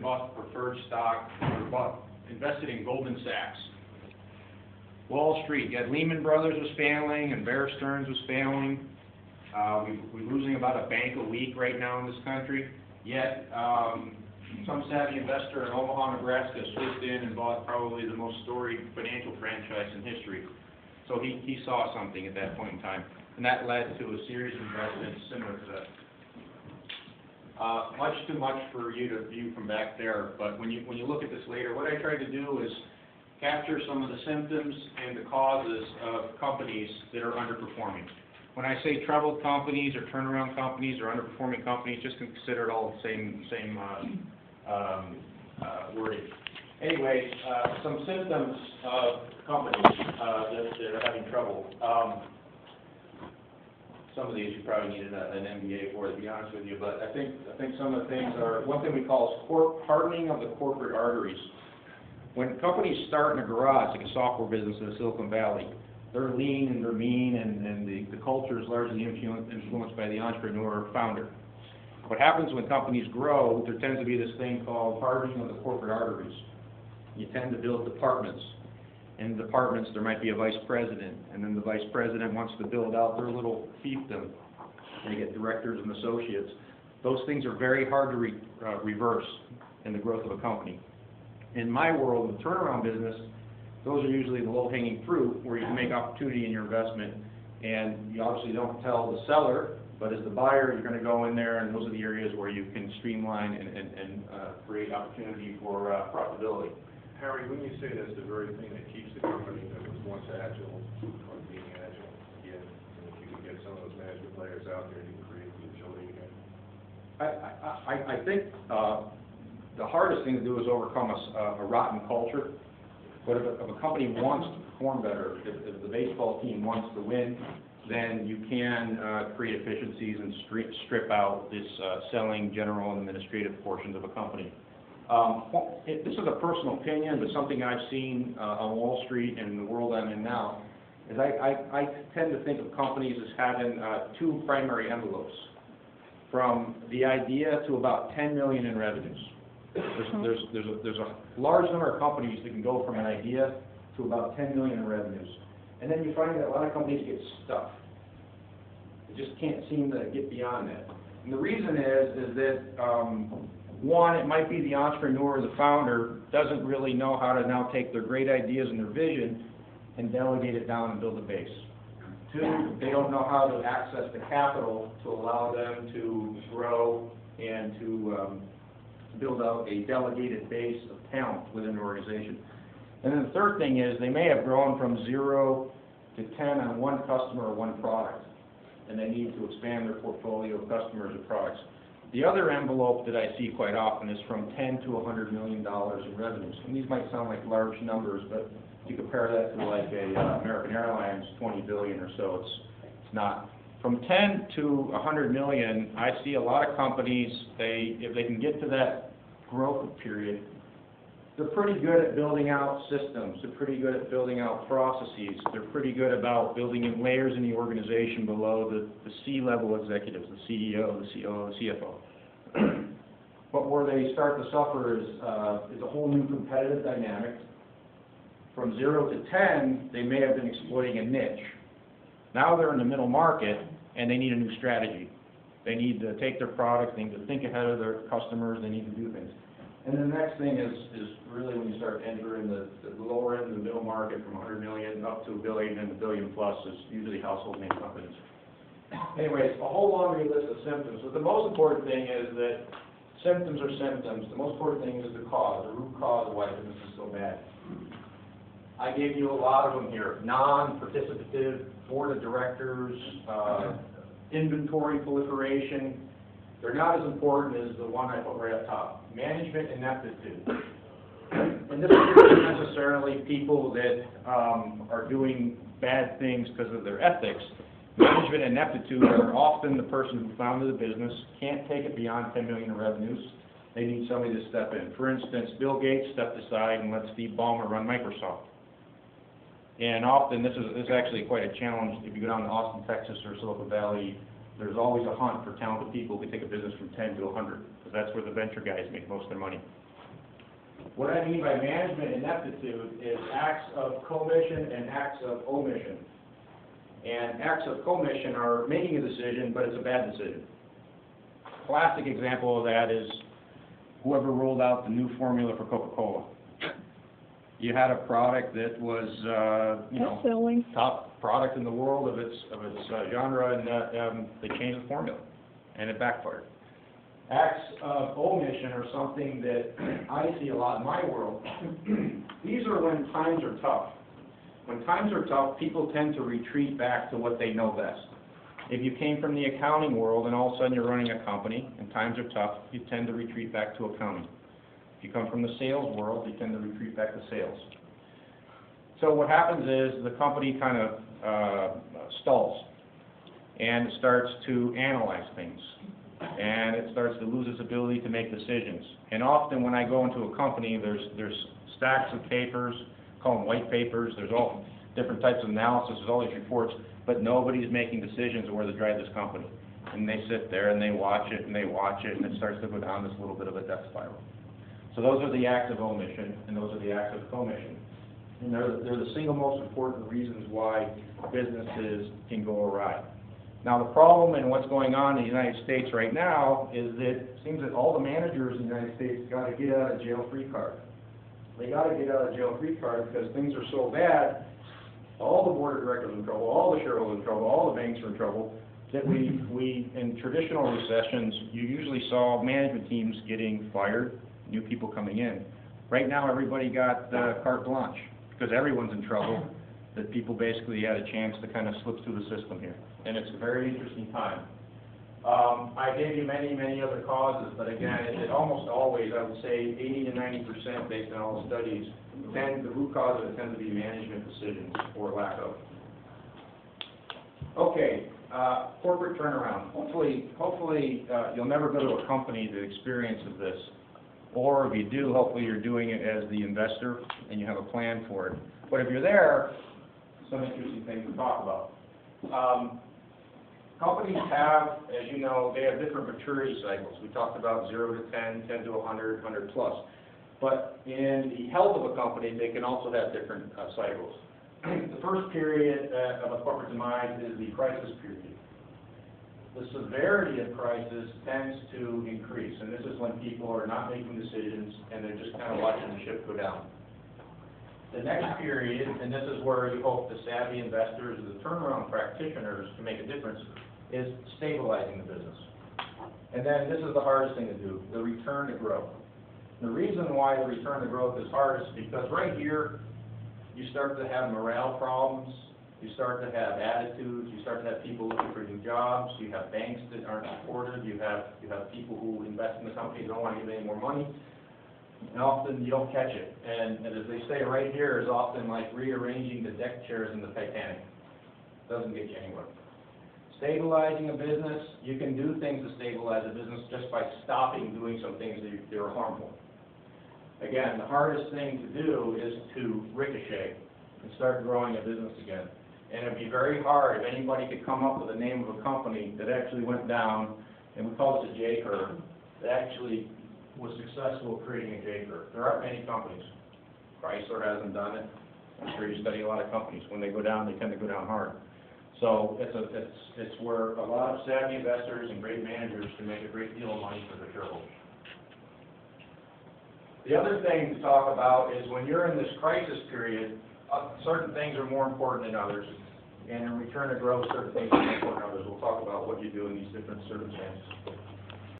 bought preferred stock, or invested in Goldman Sachs. Wall Street, you had Lehman Brothers was failing and Bear Stearns was failing. We're losing about a bank a week right now in this country. Yet, some savvy investor in Omaha, Nebraska swooped in and bought probably the most storied financial franchise in history. So he saw something at that point in time, and that led to a series of investments similar to that. Much too much for you to view from back there, but when you look at this later, what I tried to do is capture some of the symptoms and the causes of companies that are underperforming. When I say troubled companies or turnaround companies or underperforming companies, just consider it all the same wording. Anyway, some symptoms of companies that are having trouble. Some of these you probably need an MBA for, to be honest with you, but I think some of the things are, one thing we call is hardening of the corporate arteries. When companies start in a garage, like a software business in Silicon Valley, they're lean and they're mean, and the culture is largely influenced by the entrepreneur or founder. What happens when companies grow, there tends to be this thing called hardening of the corporate arteries. You tend to build departments. In departments, there might be a vice president, and then the vice president wants to build out their little fiefdom. They get directors and associates. Those things are very hard to reverse in the growth of a company. In my world, in the turnaround business, those are usually the low-hanging fruit where you can make opportunity in your investment, and you obviously don't tell the seller, but as the buyer, you're going to go in there, and those are the areas where you can streamline and create opportunity for profitability. Harry, when you say that's the very thing that keeps the company that was once agile from being agile again, and if you can get some of those management players out there, you can create the agility again? I think the hardest thing to do is overcome a rotten culture. But if a company wants to perform better, if the baseball team wants to win, then you can create efficiencies and strip out this selling, general, and administrative portions of a company. This is a personal opinion, but something I've seen on Wall Street and in the world I'm in now, is I tend to think of companies as having two primary envelopes, from the idea to about 10 million in revenues. There's a large number of companies that can go from an idea to about 10 million in revenues. And then you find that a lot of companies get stuck. They just can't seem to get beyond that. And the reason is that, one, it might be the entrepreneur or the founder doesn't really know how to now take their great ideas and their vision and delegate it down and build a base. Two, they don't know how to access the capital to allow them to grow and to build out a delegated base of talent within an organization. And then the third thing is they may have grown from 0 to 10 on one customer or one product, and they need to expand their portfolio of customers or products. The other envelope that I see quite often is from $10 to $100 million in revenues. And these might sound like large numbers, but if you compare that to like a American Airlines, 20 billion or so, it's not. From 10 to 100 million, I see a lot of companies, if they can get to that growth period, they're pretty good at building out systems. They're pretty good at building out processes. They're pretty good about building in layers in the organization below the C-level executives, the CEO, the COO, the CFO. But where they start to suffer is a whole new competitive dynamic. From 0 to 10, they may have been exploiting a niche. Now they're in the middle market, and they need a new strategy. They need to take their products, they need to think ahead of their customers, they need to do things. And then the next thing is really when you start entering the lower end of the middle market from 100 million up to $1 billion and $1 billion plus is usually household name companies. Anyways, a whole laundry list of symptoms. But the most important thing is that symptoms are symptoms. The most important thing is the cause, the root cause of why business is so bad. I gave you a lot of them here. Non-participative, board of directors, inventory proliferation. They're not as important as the one I put right up top. Management ineptitude. And this isn't necessarily people that are doing bad things because of their ethics. Management ineptitude are often the person who founded the business, can't take it beyond 10 million in revenues. They need somebody to step in. For instance, Bill Gates stepped aside and let Steve Ballmer run Microsoft. And often, this is actually quite a challenge. If you go down to Austin, Texas, or Silicon Valley, there's always a hunt for talented people who take a business from 10 to 100, because that's where the venture guys make most of their money. What I mean by management ineptitude is acts of commission and acts of omission. And acts of commission are making a decision, but it's a bad decision. Classic example of that is whoever rolled out the new formula for Coca-Cola. You had a product that was, Selling. top product in the world of its genre, and they changed the formula, and it backfired. Acts of omission are something that I see a lot in my world. These are when times are tough. When times are tough, people tend to retreat back to what they know best. If you came from the accounting world and all of a sudden you're running a company and times are tough, you tend to retreat back to accounting. If you come from the sales world, you tend to retreat back to sales. So what happens is the company kind of stalls, and it starts to analyze things, and it starts to lose its ability to make decisions. And often when I go into a company, there's stacks of papers, call them white papers, there's all different types of analysis, there's all these reports, but nobody's making decisions on where to drive this company. And they sit there and they watch it and they watch it, and it starts to go down this little bit of a death spiral. So those are the acts of omission, and those are the acts of commission. And they're the single most important reasons why businesses can go awry. Now, the problem and what's going on in the United States right now is that it seems that all the managers in the United States got to get out of jail free card. They got to get out of jail free card because things are so bad, all the board of directors are in trouble, all the shareholders are in trouble, all the banks are in trouble, that we in traditional recessions, you usually saw management teams getting fired, new people coming in. Right now, everybody got carte blanche because everyone's in trouble, that people basically had a chance to kind of slip through the system here. And it's a very interesting time. I gave you many, many other causes, but again, it almost always, I would say 80 to 90% based on all the studies, the root causes tend to be management decisions or lack of. Okay, corporate turnaround. Hopefully you'll never go to a company that experiences this. Or if you do, hopefully you're doing it as the investor and you have a plan for it. But if you're there, some interesting things to talk about. Companies have, as you know, they have different maturity cycles. We talked about 0 to 10, 10 to 100, 100 plus. But in the health of a company, they can also have different cycles. The first period of a corporate demise is the crisis period. The severity of crisis tends to increase, and this is when people are not making decisions and they're just kind of watching the ship go down. The next period, and this is where you hope the savvy investors or the turnaround practitioners can make a difference, is stabilizing the business. And then this is the hardest thing to do, the return to growth. The reason why the return to growth is hard is because right here, you start to have morale problems, you start to have attitudes, you start to have people looking for new jobs, you have banks that aren't supportive, you have people who invest in the company don't want to give any more money, and often you don't catch it. And as they say right here, is often like rearranging the deck chairs in the Titanic. Doesn't get you anywhere. Stabilizing a business, you can do things to stabilize a business just by stopping doing some things that are harmful. Again, the hardest thing to do is to ricochet and start growing a business again. And it'd be very hard if anybody could come up with the name of a company that actually went down, and we call this a J curve, that actually was successful creating a J curve. There aren't many companies. Chrysler hasn't done it. I'm sure you study a lot of companies. When they go down, they tend to go down hard. So it's where a lot of savvy investors and great managers can make a great deal of money for their shareholders. The other thing to talk about is when you're in this crisis period, certain things are more important than others. And in return to growth, certain things are more important than others. We'll talk about what you do in these different circumstances.